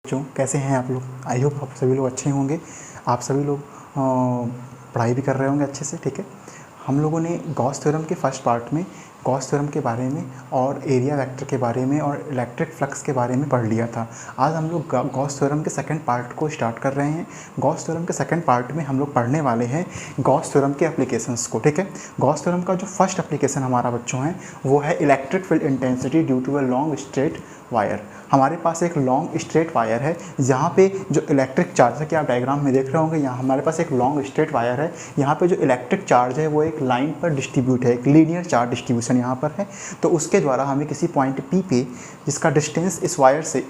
बच्चों कैसे हैं आप लोग। आई होप आप सभी लोग अच्छे होंगे। आप सभी लोग पढ़ाई भी कर रहे होंगे अच्छे से। ठीक है, हम लोगों ने गॉस थ्योरम के फर्स्ट पार्ट में गॉस थ्योरम के बारे में और एरिया वेक्टर के बारे में और इलेक्ट्रिक फ्लक्स के बारे में पढ़ लिया था। आज हम लोग गॉस थ्योरम के सेकंड पार्ट को स्टार्ट कर रहे हैं। गॉस थ्योरम के सेकंड पार्ट में हम लोग पढ़ने वाले हैं गॉस थ्योरम के एप्लीकेशंस को। ठीक है, गॉस थ्योरम का जो फर्स्ट एप्लीकेशन हमारा बच्चों है वो है electric field intensity due to a long straight wire. हमारे पास एक लॉन्ग स्ट्रेट वायर है जहाँ पे जो इलेक्ट्रिक चार्ज है, कि आप डायग्राम में देख रहे होंगे, यहाँ हमारे पास एक लॉन्ग स्ट्रेट वायर है। यहाँ पे जो इलेक्ट्रिक चार्ज है वो एक लाइन पर डिस्ट्रीब्यूट है, एक लीनियर चार्ज डिस्ट्रीब्यूशन यहाँ पर है। तो उसके द्वारा हमें किसी पॉइंट P पे जिसका डिस्टेंस इस वायर से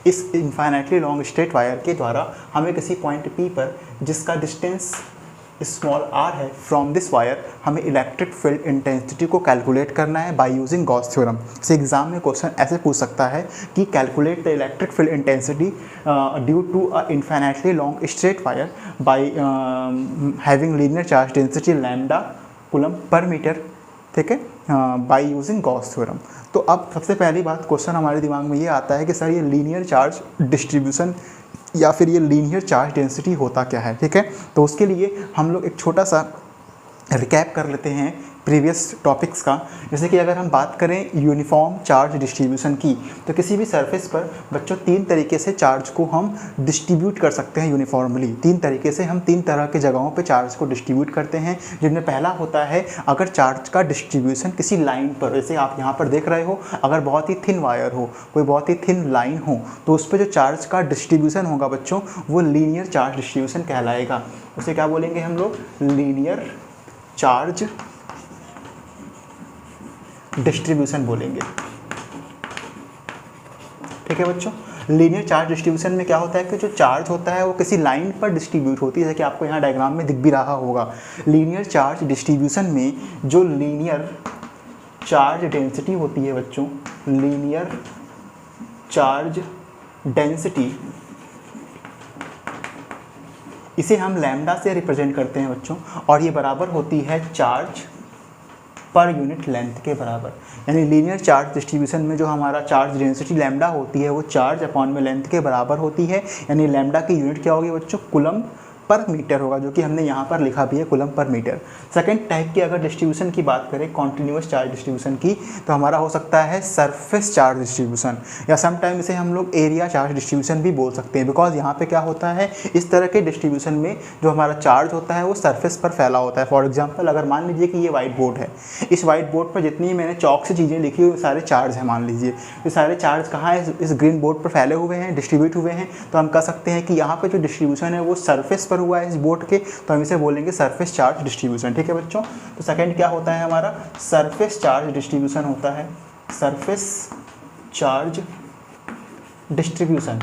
इस इन्फाइनाइटली लॉन्ग स्ट्रेट वायर के द्वारा हमें किसी पॉइंट P पर जिसका डिस्टेंस स्मॉल r है फ्रॉम दिस वायर हमें इलेक्ट्रिक फील्ड इंटेंसिटी को कैलकुलेट करना है बाय यूजिंग गॉस थ्योरम। से एग्जाम में क्वेश्चन ऐसे पूछ सकता है कि calculate the electric field intensity due to a infinitely long straight wire by having linear charge density lambda coulomb per metre. ठीक है, बाय यूजिंग गॉस थ्योरम। तो अब सबसे पहली बात क्वेश्चन हमारे दिमाग में ये आता है कि सर ये लीनियर चार्ज डिस्ट्रीब्यूशन या फिर ये लीनियर चार्ज डेंसिटी होता क्या है। ठीक है, तो उसके लिए हम लोग एक छोटा सा रिकैप कर लेते हैं प्रीवियस टॉपिक्स का। जैसे कि अगर हम बात करें यूनिफॉर्म चार्ज डिस्ट्रीब्यूशन की, तो किसी भी सरफेस पर बच्चों तीन तरीके से चार्ज को हम डिस्ट्रीब्यूट कर सकते हैं यूनिफॉर्मली। तीन तरीके से हम तीन तरह के जगहों पे चार्ज को डिस्ट्रीब्यूट करते हैं, जिनमें पहला होता है अगर चार्ज का डिस्ट्रीब्यूशन किसी लाइन पर, जैसे आप यहाँ पर देख रहे हो, अगर बहुत ही थिन वायर हो, कोई बहुत ही थिन लाइन हो, तो उस पर जो चार्ज का डिस्ट्रीब्यूशन होगा बच्चों वो लीनियर चार्ज डिस्ट्रीब्यूशन कहलाएगा। उसे क्या बोलेंगे हम लोग? लीनियर चार्ज डिस्ट्रीब्यूशन बोलेंगे। ठीक है बच्चों, लीनियर चार्ज डिस्ट्रीब्यूशन में क्या होता है कि जो चार्ज होता है वो किसी लाइन पर डिस्ट्रीब्यूट होती है, जैसे कि आपको यहाँ डायग्राम में दिख भी रहा होगा। लीनियर चार्ज डिस्ट्रीब्यूशन में जो लीनियर चार्ज डेंसिटी होती है बच्चों, लीनियर चार्ज डेंसिटी, इसे हम लैम्डा से रिप्रेजेंट करते हैं बच्चों, और ये बराबर होती है चार्ज पर यूनिट लेंथ के बराबर। यानी लीनियर चार्ज डिस्ट्रीब्यूशन में जो हमारा चार्ज डेंसिटी लैम्डा होती है वो चार्ज अपॉन में लेंथ के बराबर होती है। यानी लैम्डा की यूनिट क्या होगी बच्चों? कूलम पर मीटर होगा, जो कि हमने यहाँ पर लिखा भी है coulomb per metre. Second type की अगर डिस्ट्रीब्यूशन की बात करें, कॉन्टिन्यूस चार्ज डिस्ट्रीब्यूशन की, तो हमारा हो सकता है सरफेस चार्ज डिस्ट्रीब्यूशन, या समटाइम इसे हम लोग एरिया चार्ज डिस्ट्रीब्यूशन भी बोल सकते हैं। बिकॉज यहाँ पे क्या होता है, इस तरह के डिस्ट्रीब्यूशन में जो हमारा चार्ज होता है वो सरफेस पर फैला होता है। फॉर एग्जाम्पल अगर मान लीजिए कि ये वाइट बोर्ड है, इस वाइट बोर्ड पर जितनी मैंने चौक से चीज़ें लिखी हुई सारे चार्ज हैं, मान लीजिए ये सारे चार्ज कहाँ है? इस ग्रीन बोर्ड पर फैले हुए हैं, डिस्ट्रीब्यूट हुए हैं। तो हम कह सकते हैं कि यहाँ पर जो डिस्ट्रीब्यूशन है वो सरफेस पर हुआ है इस बोर्ड के, तो हम इसे बोलेंगे सरफेस चार्ज डिस्ट्रीब्यूशन। ठीक है बच्चों, तो सेकंड क्या होता है हमारा? सरफेस चार्ज डिस्ट्रीब्यूशन होता है, सरफेस चार्ज डिस्ट्रीब्यूशन।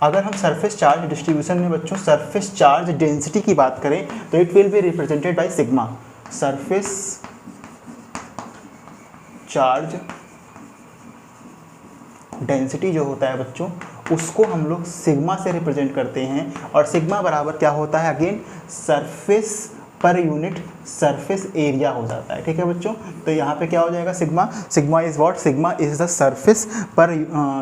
अगर हम सरफेस चार्ज डिस्ट्रीब्यूशन में बच्चों सरफेस चार्ज डेंसिटी की बात करें तो it will be represented by sigma. Surface charge density जो होता है बच्चों उसको हम लोग सिग्मा से रिप्रेजेंट करते हैं, और सिग्मा बराबर क्या होता है? Again surface per unit surface area हो जाता है। ठीक है बच्चों, तो यहाँ पे क्या हो जाएगा? Sigma, sigma is what? Sigma is the surface पर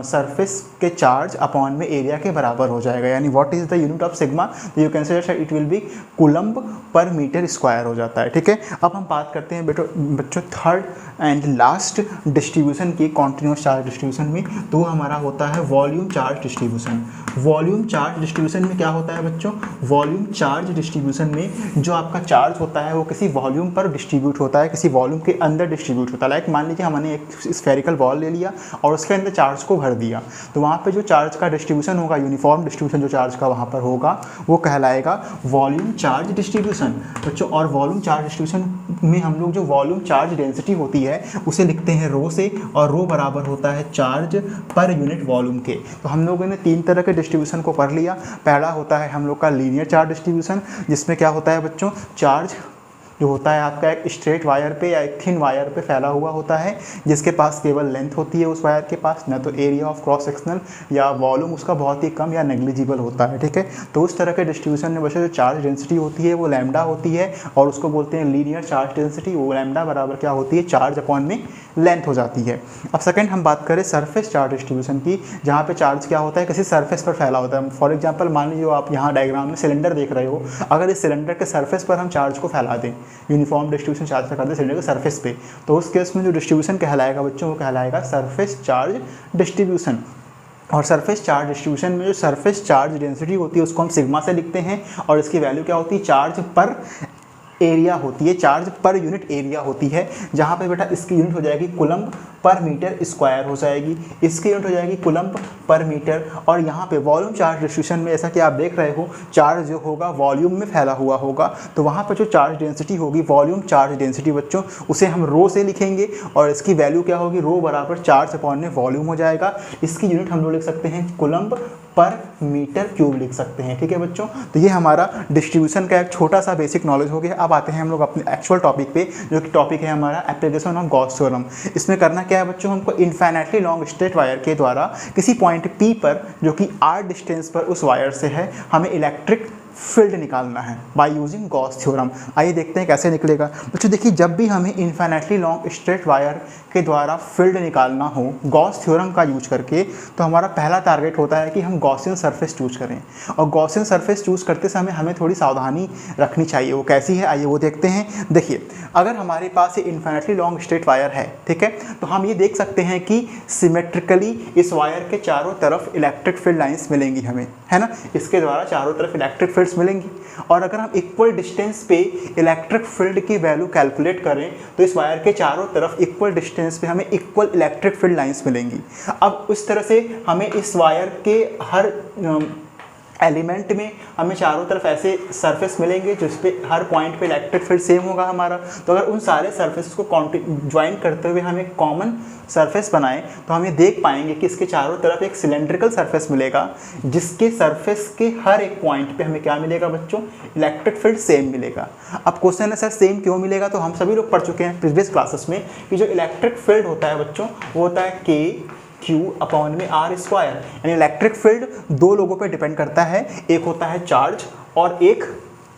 सरफेस के चार्ज अपॉन में एरिया के बराबर हो जाएगा। यानी what is the unit of sigma? You can say it will be coulomb पर मीटर स्क्वायर हो जाता है। ठीक है, अब हम बात करते हैं बच्चों थर्ड एंड लास्ट डिस्ट्रीब्यूशन की, कॉन्टिन्यूस चार्ज डिस्ट्रीब्यूशन में, तो हमारा होता है volume charge distribution. Volume charge distribution में क्या होता है बच्चों? वॉल्यूम चार्ज डिस्ट्रीब्यूशन में जो आपका चार्ज होता है वो किसी वॉल्यूम पर डिस्ट्रीब्यूट होता है, किसी वॉल्यूम के अंदर डिस्ट्रीब्यूट होता है। लाइक मान लीजिए हमने एक स्फेरिकल बॉल ले लिया और उसके अंदर चार्ज को भर दिया, तो वहाँ पे जो चार्ज का डिस्ट्रीब्यूशन होगा, यूनिफॉर्म डिस्ट्रीब्यूशन जो चार्ज का वहाँ पर होगा वो कहलाएगा वॉल्यूम चार्ज डिस्ट्रीब्यूशन बच्चों। और वॉल्यूम चार्ज डिस्ट्रीब्यूशन में हम लोग जो वॉल्यूम चार्ज डेंसिटी होती है उसे लिखते हैं रो से, और रो बराबर होता है चार्ज पर यूनिट वॉल्यूम के। तो हम लोगों ने तीन तरह के डिस्ट्रीब्यूशन को पढ़ लिया। पहला होता है हम लोग का लीनियर चार्ज डिस्ट्रीब्यूशन, जिसमें क्या होता है बच्चों? चार्ज जो होता है आपका एक स्ट्रेट वायर पे या एक थिन वायर पे फैला हुआ होता है, जिसके पास केवल लेंथ होती है उस वायर के पास, ना तो एरिया ऑफ क्रॉस सेक्शनल या वॉल्यूम उसका बहुत ही कम या नेग्लिजिबल होता है, ठीक है। तो उस तरह के डिस्ट्रीब्यूशन में बच्चों जो चार्ज डेंसिटी होती है वो लैम्डा होती है, और उसको बोलते हैं लीनियर चार्ज डेंसिटी। वो लैम्डा बराबर क्या होती है, चार्ज अपॉन में लेंथ हो जाती है। अब सेकंड हम बात करें सरफेस चार्ज डिस्ट्रीब्यूशन की, जहाँ पे चार्ज क्या होता है, किसी सरफेस पर फैला होता है। फॉर एग्जांपल मान लीजिए आप यहाँ डायग्राम में सिलेंडर देख रहे हो, अगर इस सिलेंडर के सरफेस पर हम चार्ज को फैला दें, यूनिफॉर्म डिस्ट्रीब्यूशन चार्ज का कर दें सिलेंडर के सरफेस पे, तो उस केस में जो डिस्ट्रीब्यूशन कहलाएगा बच्चों वो कहलाएगा सरफेस चार्ज डिस्ट्रीब्यूशन। और सरफेस चार्ज डिस्ट्रीब्यूशन में जो सरफेस चार्ज डेंसिटी होती है उसको हम सिग्मा से लिखते हैं, और इसकी वैल्यू क्या होती है, चार्ज पर एरिया होती है, चार्ज पर यूनिट एरिया होती है, जहाँ पे बेटा इसकी यूनिट हो जाएगी कूलम्ब पर मीटर स्क्वायर हो जाएगी, इसकी यूनिट हो जाएगी कूलम्ब पर मीटर। और यहाँ पे वॉल्यूम चार्ज डिस्ट्रीब्यूशन में ऐसा कि आप देख रहे हो चार्ज जो होगा वॉल्यूम में फैला हुआ होगा, तो वहाँ पर जो चार्ज डेंसिटी होगी वॉल्यूम चार्ज डेंसिटी बच्चों, उसे हम रो से लिखेंगे, और इसकी वैल्यू क्या होगी, रो बराबर चार्ज अपॉन में वॉल्यूम हो जाएगा। इसकी यूनिट हम लोग लिख सकते हैं कूलम्ब पर मीटर क्यूब लिख सकते हैं, ठीक है बच्चों। तो ये हमारा डिस्ट्रीब्यूशन का एक छोटा सा बेसिक नॉलेज हो गया। अब आते हैं हम लोग अपने एक्चुअल टॉपिक पे, जो कि टॉपिक है हमारा एप्लीकेशन ऑफ गॉस थ्योरम। इसमें करना क्या है बच्चों, हमको इनफाइनाइटली लॉन्ग स्ट्रेट वायर के द्वारा किसी पॉइंट P पर, जो कि r डिस्टेंस पर उस वायर से है, हमें इलेक्ट्रिक फील्ड निकालना है बाय यूजिंग गॉस थ्योरम। आइए देखते हैं कैसे निकलेगा बच्चों। देखिए, जब भी हमें इनफाइनाइटली लॉन्ग स्ट्रेट वायर के द्वारा फील्ड निकालना हो गॉस थ्योरम का यूज करके, तो हमारा पहला टारगेट होता है कि हम गॉसियन सरफेस चूज करें। और गॉसियन सरफेस चूज करते समय हमें थोड़ी सावधानी रखनी चाहिए। वो कैसी है, आइए वो देखते हैं। देखिए, अगर हमारे पास ये इनफाइनाइटली लॉन्ग स्ट्रेट वायर है, ठीक है, तो हम ये देख सकते हैं कि सिमेट्रिकली इस वायर के चारों तरफ इलेक्ट्रिक फील्ड लाइंस मिलेंगी हमें, है ना। इसके द्वारा चारों तरफ इलेक्ट्रिक फील्ड्स मिलेंगी। और अगर हम इक्वल डिस्टेंस पे इलेक्ट्रिक फील्ड की वैल्यू कैलकुलेट करें, तो इस वायर के चारों तरफ इक्वल डिस्टेंस पे हमें इक्वल इलेक्ट्रिक फील्ड लाइंस मिलेंगी। अब उस तरह से हमें इस वायर के हर एलिमेंट में हमें चारों तरफ ऐसे सरफेस मिलेंगे जिस पे हर पॉइंट पे इलेक्ट्रिक फील्ड सेम होगा हमारा। तो अगर उन सारे सरफेस को ज्वाइन करते हुए हम एक कॉमन सरफेस बनाएं, तो हम ये देख पाएंगे कि इसके चारों तरफ एक सिलेंड्रिकल सरफेस मिलेगा, जिसके सरफेस के हर एक पॉइंट पे हमें क्या मिलेगा बच्चों, इलेक्ट्रिक फील्ड सेम मिलेगा। अब क्वेश्चन है सर सेम क्यों मिलेगा, तो हम सभी लोग पढ़ चुके हैं प्रीवियस क्लासेस में कि जो इलेक्ट्रिक फील्ड होता है बच्चों वो होता है K Q अपॉन में R स्क्वायर। यानी इलेक्ट्रिक फील्ड दो लोगों पे डिपेंड करता है, एक होता है चार्ज और एक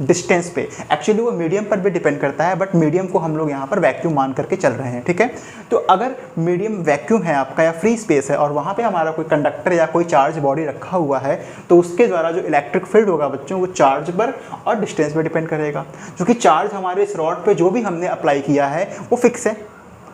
डिस्टेंस पे। एक्चुअली वो मीडियम पर भी डिपेंड करता है, बट मीडियम को हम लोग यहाँ पर वैक्यूम मान करके चल रहे हैं, ठीक है। तो अगर मीडियम वैक्यूम है आपका या फ्री स्पेस है और वहाँ पे हमारा कोई कंडक्टर या कोई चार्ज बॉडी रखा हुआ है, तो उसके द्वारा जो इलेक्ट्रिक फील्ड होगा बच्चों वो चार्ज पर और डिस्टेंस पर डिपेंड करेगा। क्योंकि चार्ज हमारे इस रॉड पर जो भी हमने अप्लाई किया है वो फिक्स है,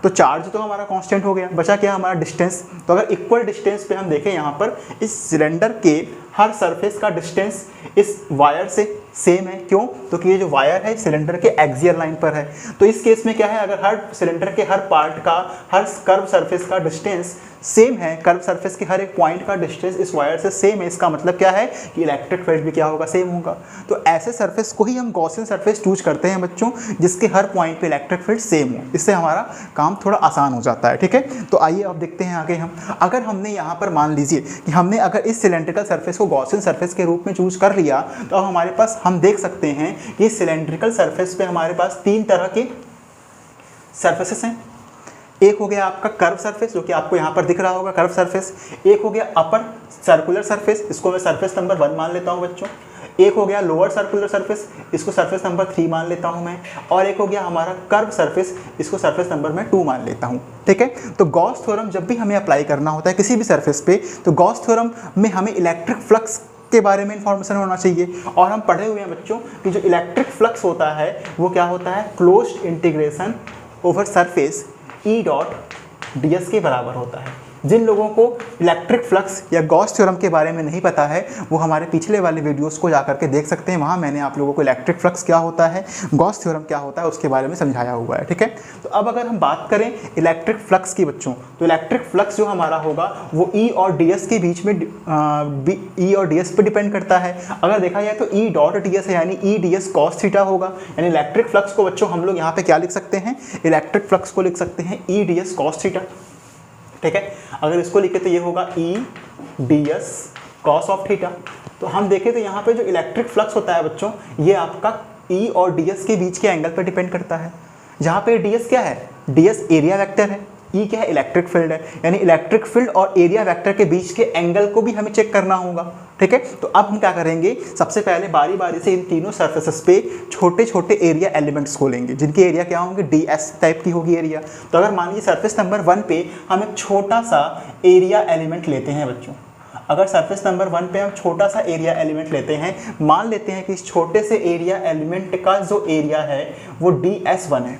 तो चार्ज तो हमारा कांस्टेंट हो गया, बचा क्या हमारा डिस्टेंस। तो अगर इक्वल डिस्टेंस पे हम देखें यहाँ पर इस सिलेंडर के हर सरफेस का डिस्टेंस इस वायर से सेम है। क्यों, तो कि ये जो वायर है सिलेंडर के एक्सियल लाइन पर है। तो इस केस में क्या है, अगर हर सिलेंडर के हर पार्ट का, हर कर्व सरफेस का डिस्टेंस सेम है, कर्व सरफेस के हर एक पॉइंट का डिस्टेंस इस वायर से सेम है, इसका मतलब क्या है कि इलेक्ट्रिक फील्ड भी क्या होगा, सेम होगा। तो ऐसे सरफेस को ही हम गॉसियन सरफेस चूज करते हैं बच्चों, जिसके हर पॉइंट पे इलेक्ट्रिक फील्ड सेम हो। इससे हमारा काम थोड़ा आसान हो जाता है, ठीक है। तो आइए अब देखते हैं आगे हम, अगर हमने यहाँ पर मान लीजिए कि हमने अगर इस सिलेंड्रिकल सरफेस को गॉसियन सरफेस के रूप में चूज कर लिया, तो अब हमारे पास हम देख सकते हैं कि सिलेंड्रिकल सरफेस पे हमारे पास तीन तरह के सरफेसेस हैं। एक हो गया आपका कर्व सरफेस, जो कि आपको यहाँ पर दिख रहा होगा कर्व सरफेस। एक हो गया अपर सर्कुलर सरफेस, इसको मैं सरफेस नंबर 1 मान लेता हूँ बच्चों। एक हो गया लोअर सर्कुलर सरफेस, इसको सरफेस नंबर 3 मान लेता हूँ मैं। और एक हो गया हमारा कर्व सरफेस, इसको सरफेस नंबर मैं 2 मान लेता हूँ, ठीक है। तो गॉस थ्योरम जब भी हमें अप्लाई करना होता है किसी भी सरफेस पे, तो गॉस थ्योरम में हमें इलेक्ट्रिक फ्लक्स के बारे में इंफॉर्मेशन होना चाहिए। और हम पढ़े हुए हैं बच्चों कि जो इलेक्ट्रिक फ्लक्स होता है वो क्या होता है, closed integration over surface E dot ds के बराबर होता है। जिन लोगों को इलेक्ट्रिक फ्लक्स या गॉस थ्योरम के बारे में नहीं पता है, वो हमारे पिछले वाले वीडियोस को जा करके देख सकते हैं। वहाँ मैंने आप लोगों को इलेक्ट्रिक फ्लक्स क्या होता है, गॉस थ्योरम क्या होता है, उसके बारे में समझाया हुआ है, ठीक है। तो अब अगर हम बात करें इलेक्ट्रिक फ्लक्स की बच्चों, तो इलेक्ट्रिक फ्लक्स जो हमारा होगा वो E और ds के बीच में E और ds पर डिपेंड करता है। अगर देखा जाए तो E डॉट ds है, यानी E ds cos थीटा होगा। यानी इलेक्ट्रिक फ्लक्स को बच्चों हम लोग यहाँ पे क्या लिख सकते हैं, इलेक्ट्रिक फ्लक्स को लिख सकते हैं E ds cos थीटा, ठीक है। अगर इसको लिखे तो ये होगा E ds cos of theta. तो हम देखें तो यहाँ पे जो इलेक्ट्रिक फ्लक्स होता है बच्चों, ये आपका ई और डी एस के बीच के एंगल पर डिपेंड करता है। जहाँ पे डी एस क्या है, डी एस एरिया वेक्टर है, ई क्या है, इलेक्ट्रिक फील्ड है, यानी इलेक्ट्रिक फील्ड और एरिया वेक्टर के बीच के एंगल को भी हमें चेक करना होगा। ठीक है, तो अब हम क्या करेंगे, सबसे पहले बारी बारी से इन तीनों सरफेसेस पे छोटे छोटे एरिया एलिमेंट्स को लेंगे, जिनकी एरिया क्या होंगे, डी एस टाइप की होगी एरिया। तो अगर मान लीजिए सरफेस नंबर 1 पे हम एक छोटा सा एरिया एलिमेंट लेते हैं बच्चों, अगर सरफेस नंबर 1 पे हम छोटा सा एरिया एलिमेंट लेते हैं, मान लेते हैं कि इस छोटे से एरिया एलिमेंट का जो एरिया है वो DS1 है,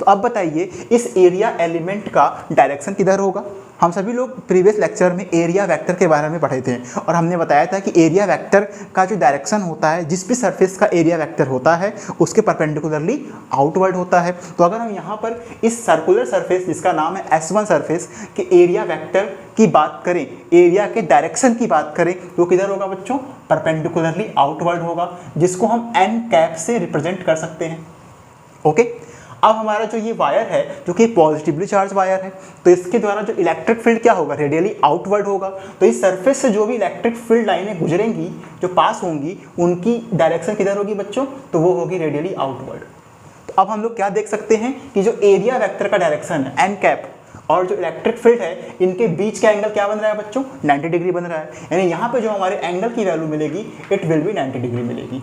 तो अब बताइए इस एरिया एलिमेंट का डायरेक्शन किधर होगा। हम सभी लोग प्रीवियस लेक्चर में एरिया वेक्टर के बारे में पढ़े थे और हमने बताया था कि एरिया वेक्टर का जो डायरेक्शन होता है, जिस भी सरफेस का एरिया वेक्टर होता है उसके परपेंडिकुलरली आउटवर्ड होता है। तो अगर हम यहाँ पर इस सर्कुलर सरफेस जिसका नाम है S1 सरफेस के एरिया वेक्टर की बात करें, एरिया के डायरेक्शन की बात करें, तो किधर होगा बच्चों, परपेंडिकुलरली आउटवर्ड होगा, जिसको हम n कैप से रिप्रेजेंट कर सकते हैं। ओके, अब हमारा जो ये वायर है जो कि पॉजिटिवली चार्ज वायर है, तो इसके द्वारा जो इलेक्ट्रिक फील्ड क्या होगा, रेडियली आउटवर्ड होगा। तो इस सरफेस से जो भी इलेक्ट्रिक फील्ड लाइनें गुजरेंगी, जो पास होंगी, उनकी डायरेक्शन किधर होगी बच्चों, तो वो होगी रेडियली आउटवर्ड। तो अब हम लोग क्या देख सकते हैं कि जो एरिया वेक्टर का डायरेक्शन है n कैप और जो इलेक्ट्रिक फील्ड है, इनके बीच का एंगल क्या बन रहा है बच्चों, 90 डिग्री बन रहा है। यानी यहाँ पे जो हमारे एंगल की वैल्यू मिलेगी, इट विल बी 90 डिग्री मिलेगी।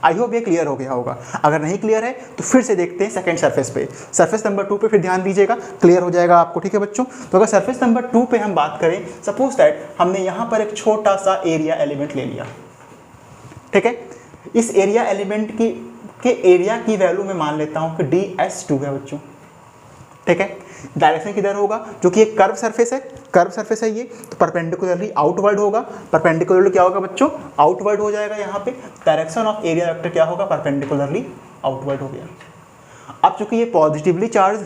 आई होप ये क्लियर हो गया होगा। अगर नहीं क्लियर है तो फिर से देखते हैं सेकंड सरफेस पे, सरफेस नंबर 2 पे फिर ध्यान दीजिएगा, क्लियर हो जाएगा आपको। ठीक है बच्चों, तो अगर सरफेस नंबर 2 पे हम बात करें, सपोज दैट हमने यहाँ पर एक छोटा सा एरिया एलिमेंट ले लिया। ठीक है, इस एरिया एलिमेंट के एरिया की वैल्यू मैं मान लेता हूँ कि DS2 है बच्चों। ठीक है, डायरेक्शन किधर होगा, जो कि एक कर्व सरफेस है, कर्व सरफेस है ये, तो परपेंडिकुलरली आउटवर्ड होगा। परपेंडिकुलरली क्या होगा बच्चों, आउटवर्ड हो जाएगा। यहाँ पे डायरेक्शन ऑफ एरिया वेक्टर क्या होगा, परपेंडिकुलरली आउटवर्ड हो गया। अब चूंकि ये पॉजिटिवली चार्ज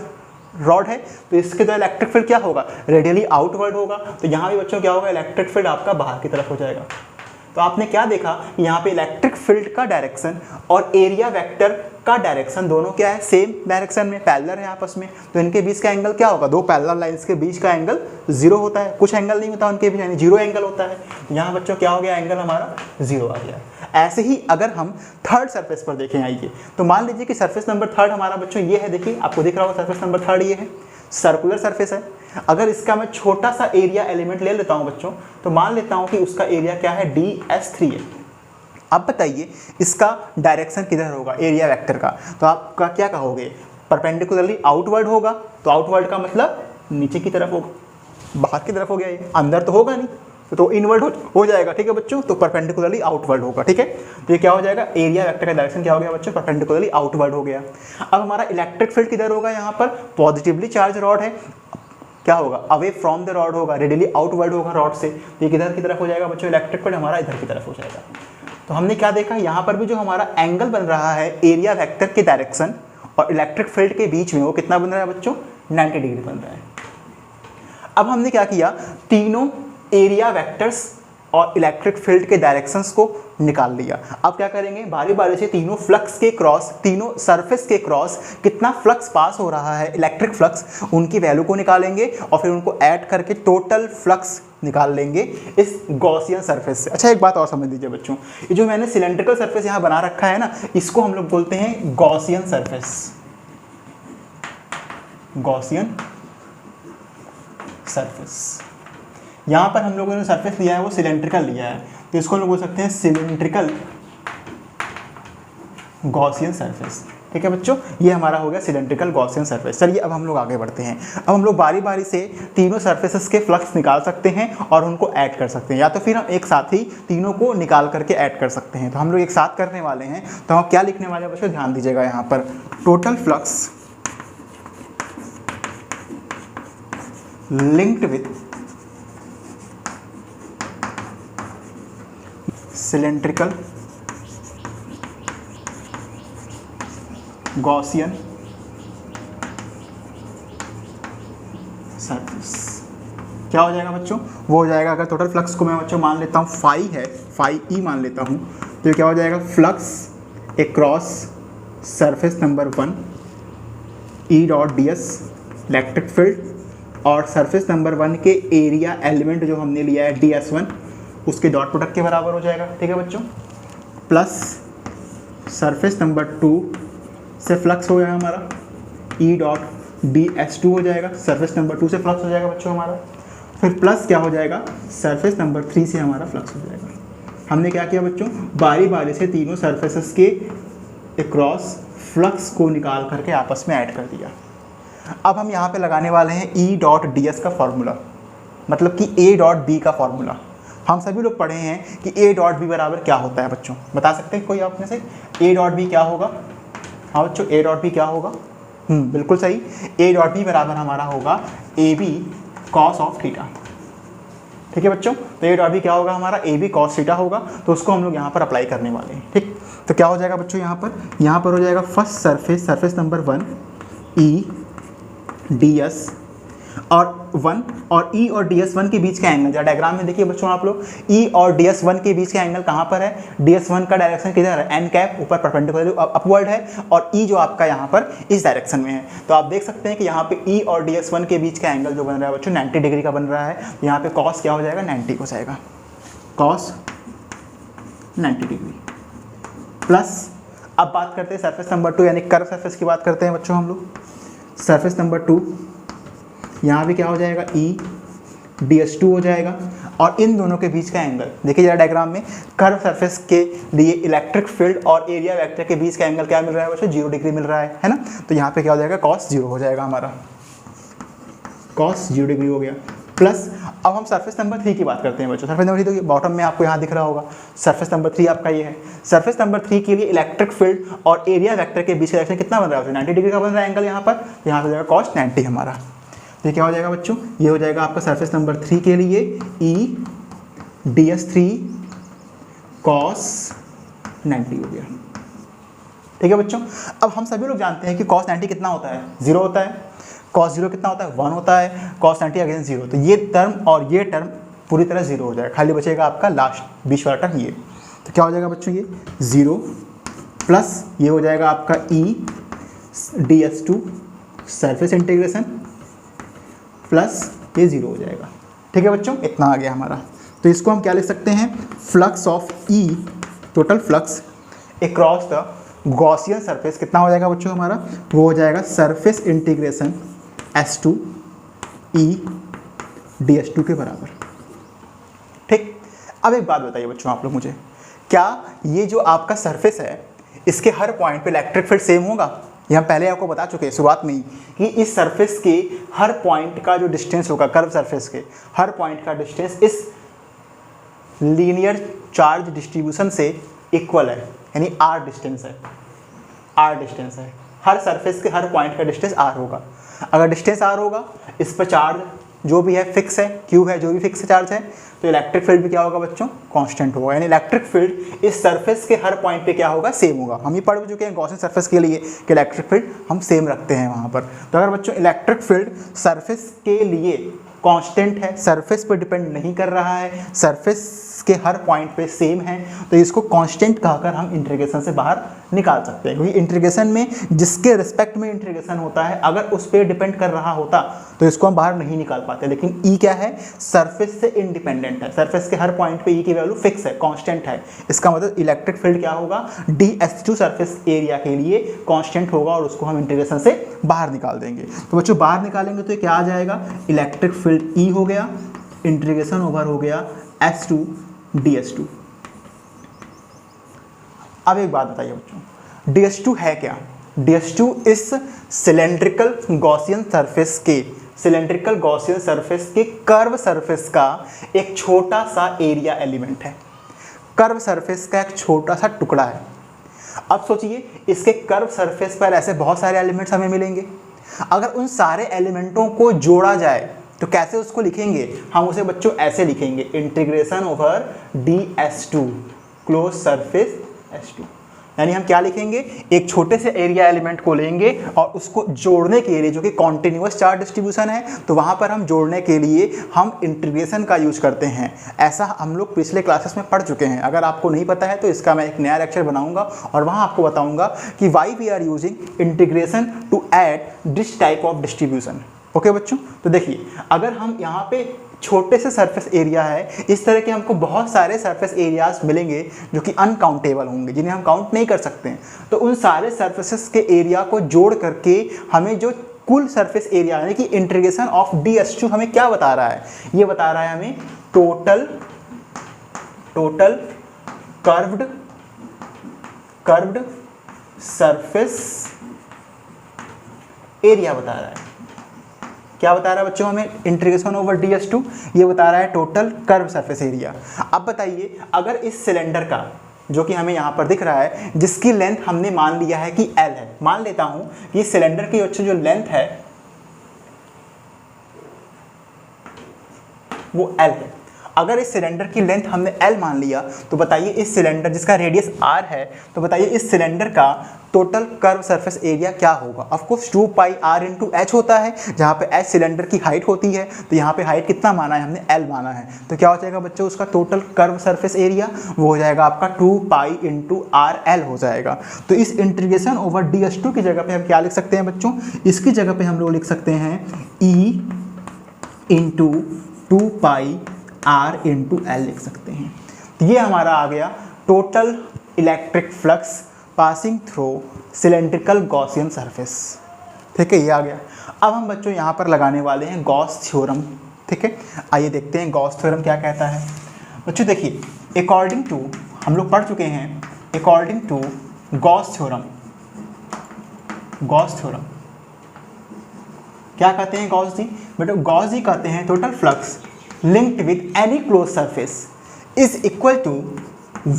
रॉड है, तो इसके द्वारा इलेक्ट्रिक फील्ड क्या होगा, रेडियली आउटवर्ड होगा। तो यहाँ भी बच्चों क्या होगा, इलेक्ट्रिक फील्ड आपका बाहर की तरफ हो जाएगा। तो आपने क्या देखा, यहाँ पे इलेक्ट्रिक फील्ड का डायरेक्शन और एरिया वेक्टर का डायरेक्शन दोनों क्या है, सेम डायरेक्शन में, पैरेलल है आपस में। तो इनके बीच का एंगल क्या होगा, दो पैरेलल लाइंस के बीच का एंगल 0 होता है, कुछ एंगल नहीं होता उनके बीच, यानी 0 एंगल होता है। यहाँ बच्चों क्या हो गया, एंगल हमारा 0 आ गया। ऐसे ही अगर हम थर्ड सरफेस पर देखें, आइए, तो मान लीजिए कि सरफेस नंबर 3 हमारा बच्चों ये है, देखिए आपको दिख रहा होगा सरफेस नंबर 3 ये है, सर्कुलर सरफेस है। अगर इसका मैं छोटा सा एरिया एलिमेंट ले लेता हूं बच्चों, तो मान लेता हूं कि उसका एरिया क्या है, DS3 है। अब बताइए इसका डायरेक्शन किधर होगा, एरिया वेक्टर का, तो आपका क्या कहोगे, परपेंडिकुलरली आउटवर्ड होगा। तो आउटवर्ड का मतलब नीचे की तरफ होगा, बाहर की तरफ हो गया, ये अंदर तो होगा नहीं, तो इनवर्ड हो जाएगा। ठीक है बच्चों, तो परपेंडिकुलरली आउटवर्ड होगा। ठीक है, तो ये क्या हो जाएगा, एरिया वेक्टर का डायरेक्शन क्या हो गया बच्चों, परपेंडिकुलरली आउटवर्ड हो गया। अब हमारा इलेक्ट्रिक फील्ड किधर होगा, यहाँ पर पॉजिटिवली चार्ज रॉड है, क्या होगा, अवे फ्रॉम द रॉड होगा, रेडियली आउटवर्ड होगा रॉड से। ये किधर की तरफ हो जाएगा बच्चों, इलेक्ट्रिक फील्ड हमारा इधर की तरफ हो जाएगा। तो हमने क्या देखा, यहाँ पर भी जो हमारा एंगल बन रहा है एरिया वेक्टर के डायरेक्शन और इलेक्ट्रिक फील्ड के बीच में, वो कितना बन रहा है बच्चों, 90 डिग्री बन रहा है। अब हमने क्या किया, तीनों एरिया वेक्टर्स और इलेक्ट्रिक फील्ड के डायरेक्शंस को निकाल लिया। अब क्या करेंगे, बारी बारी से तीनों फ्लक्स के क्रॉस, तीनों सरफेस के क्रॉस कितना फ्लक्स पास हो रहा है, इलेक्ट्रिक फ्लक्स, उनकी वैल्यू को निकालेंगे और फिर उनको ऐड करके टोटल फ्लक्स निकाल लेंगे इस गॉसियन सरफेस से। अच्छा, एक बात और समझ लीजिए बच्चों, ये जो मैंने सिलेंड्रिकल सरफेस यहाँ बना रखा है ना, इसको हम लोग बोलते हैं गॉसियन सरफेस, गॉसियन सरफेस। यहाँ पर हम लोगों ने सरफेस लिया है वो सिलेंड्रिकल लिया है, तो इसको हम लोग बोल सकते हैं सिलेंड्रिकल गॉसियन सरफेस। ठीक है बच्चों, ये हमारा हो गया सिलेंड्रिकल गॉसियन सरफेस। चलिए अब हम लोग आगे बढ़ते हैं। अब हम लोग बारी बारी से तीनों सरफेसेस के फ्लक्स निकाल सकते हैं और उनको ऐड कर सकते हैं, या तो फिर हम एक साथ ही तीनों को निकाल करके ऐड कर सकते हैं। तो हम लोग एक साथ करने वाले हैं, तो हम क्या लिखने वाले हैं बच्चों, ध्यान दीजिएगा, यहाँ पर total flux linked with cylindrical Gaussian surface. क्या हो जाएगा बच्चों, वो हो जाएगा, अगर टोटल फ्लक्स को मैं बच्चों मान लेता हूँ फाई है, फाई ई मान लेता हूँ, तो ये क्या हो जाएगा, flux across surface number 1 E.ds electric field, और सरफेस नंबर 1 के एरिया एलिमेंट जो हमने लिया है DS1, उसके डॉट प्रोडक्ट के बराबर हो जाएगा। ठीक है बच्चों, प्लस सरफेस नंबर 2 से फ्लक्स हो जाएगा हमारा ई डॉट ds2 हो जाएगा, सरफेस नंबर 2 से फ्लक्स हो जाएगा बच्चों हमारा। फिर प्लस क्या हो जाएगा, सरफेस नंबर 3 से हमारा फ्लक्स हो जाएगा। हमने क्या किया बच्चों, बारी बारी से तीनों सरफेसेस के अक्रॉस फ्लक्स को निकाल करके आपस में ऐड कर दिया। अब हम यहाँ पे लगाने वाले हैं ई डॉट ds का फॉर्मूला, मतलब कि a डॉट b का फॉर्मूला। हम सभी लोग पढ़े हैं कि a डॉट b बराबर क्या होता है बच्चों, बता सकते हैं कोई आप में से a डॉट b क्या होगा? हाँ बच्चों, a डॉट b क्या होगा? बिल्कुल सही, a डॉट b बराबर हमारा होगा ab cos ऑफ थीटा। ठीक है बच्चों, तो a डॉट b क्या होगा हमारा, ab cos थीटा होगा। तो उसको हम लोग यहाँ पर अप्लाई करने वाले हैं। ठीक, तो क्या हो जाएगा बच्चों, यहाँ पर हो जाएगा first surface number 1 e ds और 1 और e और ds1 के बीच का एंगल, जरा डायग्राम में देखिए बच्चों आप लोग, e और ds1 के बीच का एंगल कहाँ पर है, ds1 का डायरेक्शन किधर है, एन कैप ऊपर परपेंडिकुलर अपवर्ड है, और e जो आपका यहाँ पर इस डायरेक्शन में है। तो आप देख सकते हैं कि यहाँ पे e और ds1 के बीच का एंगल जो बन रहा है बच्चों 90 डिग्री का बन रहा है। यहाँ पे cos क्या हो जाएगा, 90 हो जाएगा, cos 90 डिग्री प्लस। अब बात करते हैं सरफेस नंबर 2 यानी कर्व सरफेस की बात करते हैं बच्चों हम लोग। सरफेस नंबर 2 यहाँ भी क्या हो जाएगा, ई ds2 हो जाएगा, और इन दोनों के बीच का एंगल देखिए जरा डायग्राम में, कर्व सरफेस के लिए इलेक्ट्रिक फील्ड और एरिया वेक्टर के बीच का एंगल क्या मिल रहा है बच्चों, 0 डिग्री मिल रहा है ना। तो यहाँ पे क्या हो जाएगा, cos 0 हो जाएगा हमारा, cos 0 डिग्री हो गया। प्लस अब हम सरफेस नंबर 3 की बात करते हैं बच्चों। सरफेस नंबर 3 तो बॉटम में आपको यहाँ दिख रहा होगा, सरफेस नंबर 3 आपका ये है। सरफेस नंबर 3 के लिए इलेक्ट्रिक फील्ड और एरिया वेक्टर के बीच का डायरेक्शन कितना बन रहा है, 90 डिग्री का बन रहा है एंगल यहाँ पर। यहाँ पे जाएगा cos 90 हमारा। तो ये क्या हो जाएगा बच्चों, ये हो जाएगा आपका सरफेस नंबर 3 के लिए e ds3 cos 90 हो गया। ठीक है बच्चों, अब हम सभी लोग जानते हैं कि cos 90 कितना होता है, 0 होता है। cos 0 कितना होता है, 1 होता है। cos 90 अगेन 0, तो ये टर्म और ये टर्म पूरी तरह 0 हो जाएगा, खाली बचेगा आपका लास्ट बीच वाला टर्म ये। तो क्या हो जाएगा बच्चों, ये 0 प्लस ये हो जाएगा आपका e ds2 surface integration plus ये 0 हो जाएगा। ठीक है बच्चों, इतना आ गया हमारा। तो इसको हम क्या लिख सकते हैं, flux of E, total flux across the Gaussian surface कितना हो जाएगा बच्चों हमारा, वो हो जाएगा surface integration S2 E ds2 के बराबर। ठीक, अब एक बात बताइए बच्चों आप लोग मुझे, क्या ये जो आपका सरफेस है इसके हर पॉइंट पे इलेक्ट्रिक फील्ड सेम होगा? ये हम पहले आपको बता चुके हैं शुरुआत में ही कि इस सरफेस के हर पॉइंट का जो डिस्टेंस होगा, कर्व सरफेस के हर पॉइंट का डिस्टेंस इस लीनियर चार्ज डिस्ट्रीब्यूशन से इक्वल है, यानी r डिस्टेंस है, r डिस्टेंस है। हर सरफेस के हर पॉइंट का डिस्टेंस r होगा। अगर डिस्टेंस r होगा, इस पर चार्ज जो भी है फिक्स है, q है जो भी फिक्स चार्ज है, तो इलेक्ट्रिक फील्ड भी क्या होगा बच्चों, कांस्टेंट होगा। यानी इलेक्ट्रिक फील्ड इस सरफेस के हर पॉइंट पे क्या होगा, सेम होगा। हम ये पढ़ चुके हैं गॉसियन सरफेस के लिए कि इलेक्ट्रिक फील्ड हम सेम रखते हैं वहाँ पर। तो अगर बच्चों इलेक्ट्रिक फील्ड सरफेस के लिए कांस्टेंट है, सरफेस पर डिपेंड नहीं कर रहा है, सरफेस के हर पॉइंट पे सेम है, तो इसको कांस्टेंट कहकर हम इंटीग्रेशन से बाहर निकाल सकते हैं। क्योंकि इंटीग्रेशन में जिसके रिस्पेक्ट में इंटीग्रेशन होता है, अगर उस पर डिपेंड कर रहा होता तो इसको हम बाहर नहीं निकाल पाते। लेकिन ई क्या है, सरफेस से इंडिपेंडेंट है, सरफेस के हर पॉइंट पे ई की वैल्यू फिक्स है, कांस्टेंट है। इसका मतलब इलेक्ट्रिक फील्ड क्या होगा, ds2 सरफेस एरिया के लिए कांस्टेंट होगा, और उसको हम इंटीग्रेशन से बाहर निकाल देंगे। तो बच्चों बाहर निकालेंगे तो क्या आ जाएगा, इलेक्ट्रिक फील्ड ई हो गया, इंटीग्रेशन ओवर हो गया S2 ds2। अब एक बात बताइए बच्चों, ds2 है क्या? ds2 इस सिलेंड्रिकल गॉसियन सरफेस के कर्व सरफेस का एक छोटा सा एरिया एलिमेंट है, कर्व सरफेस का एक छोटा सा टुकड़ा है। अब सोचिए, इसके कर्व सरफेस पर ऐसे बहुत सारे एलिमेंट्स हमें मिलेंगे। अगर उन सारे एलिमेंटों को जोड़ा जाए तो कैसे उसको लिखेंगे, हम उसे बच्चों ऐसे लिखेंगे, integration over ds2 close surface S2। यानी हम क्या लिखेंगे, एक छोटे से एरिया एलिमेंट को लेंगे और उसको जोड़ने के लिए, जो कि कॉन्टिन्यूअस चार्ज डिस्ट्रीब्यूशन है, तो वहाँ पर हम जोड़ने के लिए हम इंटीग्रेशन का यूज करते हैं। ऐसा हम लोग पिछले क्लासेस में पढ़ चुके हैं। अगर आपको नहीं पता है तो इसका मैं एक नया लेक्चर बनाऊंगा और वहाँ आपको बताऊंगा कि why we are using integration to add this type of distribution. Okay बच्चों, तो देखिए, अगर हम यहाँ पे छोटे से सरफेस एरिया है। इस तरह के हमको बहुत सारे सरफेस एरियाज मिलेंगे जो कि अनकाउंटेबल होंगे, जिन्हें हम काउंट नहीं कर सकते हैं। तो उन सारे सरफेसेस के एरिया को जोड़ करके हमें जो कुल सरफेस एरिया यानी कि इंटीग्रेशन ऑफ DS2 हमें क्या बता रहा है, ये बता रहा है हमें टोटल कर्व्ड सरफेस एरिया बता रहा है। क्या बता रहा है बच्चों हमें? इंटीग्रेशन ओवर DS2, ये बता रहा है टोटल कर्व सरफेस एरिया। अब बताइए, अगर इस सिलेंडर का जो कि हमें यहाँ पर दिख रहा है, जिसकी लेंथ हमने मान लिया है कि L है, मान लेता हूँ कि इस सिलेंडर की जो लेंथ है वो L है। अगर इस सिलेंडर की लेंथ हमने L मान लिया तो बताइए इस सिलेंडर जिसका रेडियस R है, तो बताइए इस सिलेंडर का टोटल कर्व सरफेस एरिया क्या होगा? Of course 2 pi R into H होता है, जहाँ पे H सिलेंडर की हाइट होती है, तो यहाँ पे हाइट कितना माना है हमने? L माना है। तो क्या हो जाएगा बच्चों उसका टोटल कर्व सरफेस एरिया? वो हो जाएगा आपका 2 पाई इंटू RL हो जाएगा। तो इस इंटीग्रेशन ओवर DS2 की जगह पे हम क्या लिख सकते हैं बच्चों? इसकी जगह पे हम लोग लिख सकते हैं E into 2 pi R into L लिख सकते हैं। तो ये हमारा आ गया total electric flux passing through cylindrical Gaussian surface. ठीक है, ये आ गया। अब हम बच्चों यहाँ पर लगाने वाले हैं गॉस थ्योरम। ठीक है, आइए देखते हैं गॉस थ्योरम क्या कहता है। बच्चों देखिए, अकॉर्डिंग टू, हम लोग पढ़ चुके हैं, अकॉर्डिंग टू गॉस थ्योरम क्या कहते हैं गॉस जी? बेटा गॉस जी कहते हैं total flux linked with any closed surface is equal to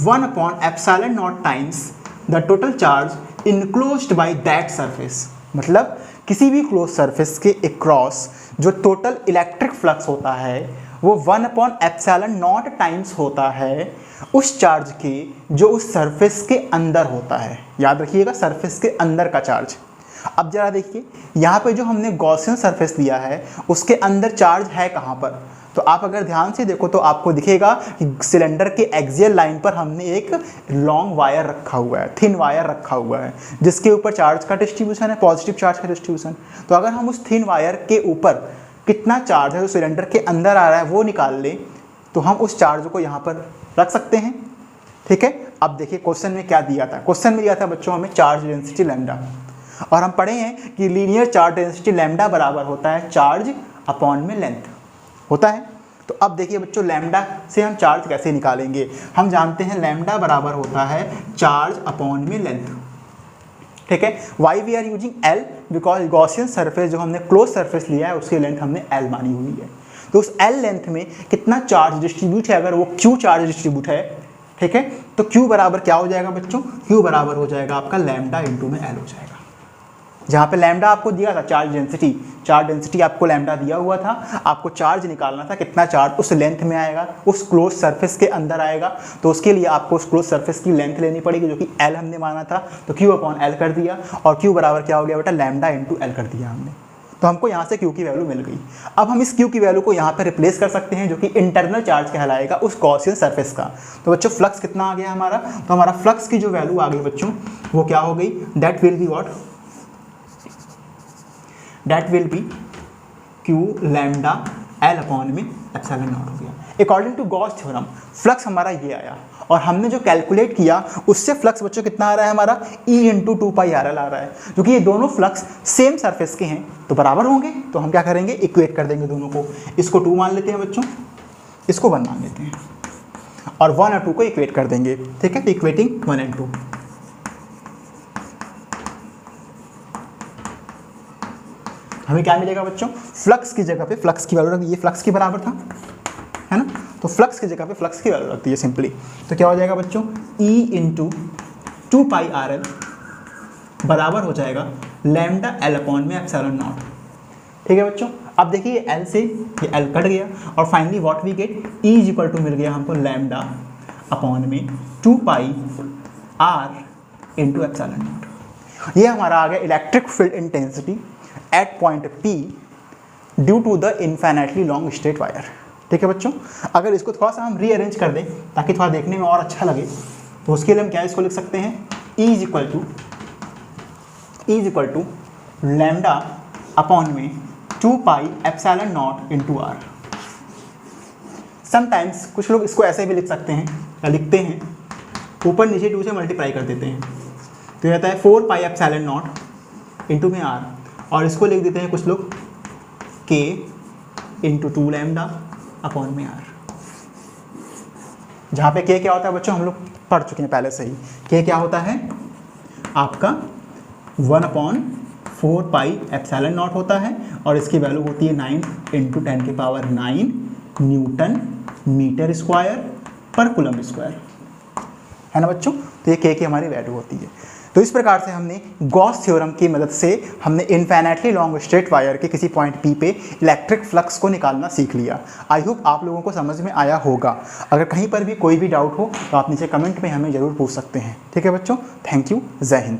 1 upon epsilon naught times the total charge enclosed by that surface। मतलब किसी भी क्लोज सरफेस के अक्रॉस जो टोटल इलेक्ट्रिक फ्लक्स होता है वो 1 अपॉन एप्सिलॉन नॉट टाइम्स होता है उस चार्ज के जो उस सरफेस के अंदर होता है। याद रखिएगा, सरफेस के अंदर का चार्ज। अब जरा देखिए, यहाँ पे जो हमने गॉसियन सरफेस लिया है उसके अंदर चार्ज है कहाँ पर? तो आप अगर ध्यान से देखो तो आपको दिखेगा कि सिलेंडर के एक्सियल लाइन पर हमने एक लॉन्ग वायर रखा हुआ है, थिन वायर रखा हुआ है, जिसके ऊपर चार्ज का डिस्ट्रीब्यूशन है, पॉजिटिव चार्ज का डिस्ट्रीब्यूशन। तो अगर हम उस थिन वायर के ऊपर कितना चार्ज है जो सिलेंडर के अंदर आ रहा है वो निकाल लें तो हम उस चार्ज को यहाँ पर रख सकते हैं। ठीक है, अब देखिए क्वेश्चन में क्या दिया था। क्वेश्चन में दिया था बच्चों हमें चार्ज डेंसिटी लैम्डा, और हम पढ़े हैं कि लीनियर चार्ज डेंसिटी लैम्डा बराबर होता है चार्ज अपॉन में लेंथ होता है। तो अब देखिए बच्चों, लैम्डा से हम चार्ज कैसे निकालेंगे? हम जानते हैं लैम्डा बराबर होता है चार्ज अपॉन में लेंथ। ठीक है, why we are using L because Gaussian surface जो हमने क्लोज सरफेस लिया है उसकी लेंथ हमने L मानी हुई है। तो उस L लेंथ में कितना चार्ज डिस्ट्रीब्यूट है, अगर वो Q चार्ज डिस्ट्रीब्यूट है, ठीक है, तो Q बराबर क्या हो जाएगा बच्चों? Q बराबर हो जाएगा आपका लैम्डा इंटू में L हो जाएगा। जहाँ पे लैम्डा आपको दिया था चार्ज डेंसिटी आपको लैम्डा दिया हुआ था, आपको चार्ज निकालना था कितना चार्ज उस लेंथ में आएगा, उस क्लोज सरफेस के अंदर आएगा। तो उसके लिए आपको उस क्लोज सरफेस की लेंथ लेनी पड़ेगी जो कि L हमने माना था, तो Q अपॉन L कर दिया, और Q बराबर क्या हो गया बेटा? लैम्डा इंटू L कर दिया हमने। तो हमको यहाँ से Q की वैल्यू मिल गई। अब हम इस Q की वैल्यू को यहाँ पर रिप्लेस कर सकते हैं जो कि इंटरनल चार्ज कहलाएगा उस गॉसियन सरफेस का। तो बच्चों फ्लक्स कितना आ गया हमारा? तो हमारा फ्लक्स की जो वैल्यू आ गई बच्चों वो क्या हो गई? That will be what? That will be Q lambda L upon में एप्सिलॉन नॉट हो गया। According to Gauss theorem flux हमारा ये आया, और हमने जो कैलकुलेट किया उससे फ्लक्स बच्चों कितना आ रहा है हमारा? E इंटू 2 पाई RL आ रहा है। क्योंकि ये दोनों फ्लक्स सेम सरफेस के हैं तो बराबर होंगे, तो हम क्या करेंगे? इक्वेट कर देंगे दोनों को। इसको 2 मान लेते हैं बच्चों, इसको 1 मान लेते हैं, और 1 और 2 को इक्वेट कर देंगे। ठीक है, तो इक्वेटिंग 1 एंड 2। हमें क्या मिलेगा बच्चों? फ्लक्स की जगह पे फ्लक्स की वैल्यू रख, ये फ्लक्स के बराबर था, है ना, तो फ्लक्स की जगह पे फ्लक्स की वैल्यू रखती है सिंपली। तो क्या हो जाएगा बच्चों? E इंटू 2 पाई RL बराबर हो जाएगा लैम्डा L अपॉन में एप्सिलॉन नॉट। ठीक है बच्चों, अब देखिए L से ये L कट गया, और finally what we get? E is equal to मिल गया हमको लैम्डा अपॉन में 2 pi R into epsilon not. ये हमारा आ गया electric field intensity at point P due to the infinitely long straight wire। ठीक है बच्चों, अगर इसको थोड़ा सा हम रीअरेंज कर दें ताकि थोड़ा देखने में और अच्छा लगे, तो उसके लिए हम क्या इसको लिख सकते हैं? E is equal to lambda upon में 2 pi epsilon naught into R। Sometimes कुछ लोग इसको ऐसे भी लिख सकते हैं या लिखते हैं, ऊपर नीचे 2 से मल्टीप्लाई कर देते हैं, तो रहता है 4 पाई एप्सिलॉन नॉट इंटू में आर, और इसको लिख देते हैं कुछ लोग k इंटू 2 लैम्डा अपॉन में आर, जहाँ पे k क्या होता है बच्चों हम लोग पढ़ चुके हैं पहले से ही। k क्या होता है आपका 1/4 पाई एप्सिलॉन नॉट होता है, और इसकी वैल्यू होती है 9 इंटू 10 की पावर 9 न्यूटन मीटर स्क्वायर पर कूलम स्क्वायर, है ना बच्चों। तो ये k की हमारी वैल्यू होती है। तो इस प्रकार से हमने गॉस थ्योरम की मदद से हमने इनफाइनाइटली लॉन्ग स्ट्रेट वायर के किसी पॉइंट P पे इलेक्ट्रिक फ्लक्स को निकालना सीख लिया। आई होप आप लोगों को समझ में आया होगा। अगर कहीं पर भी कोई भी डाउट हो तो आप नीचे कमेंट में हमें ज़रूर पूछ सकते हैं। ठीक है बच्चों, थैंक यू, जय हिंद।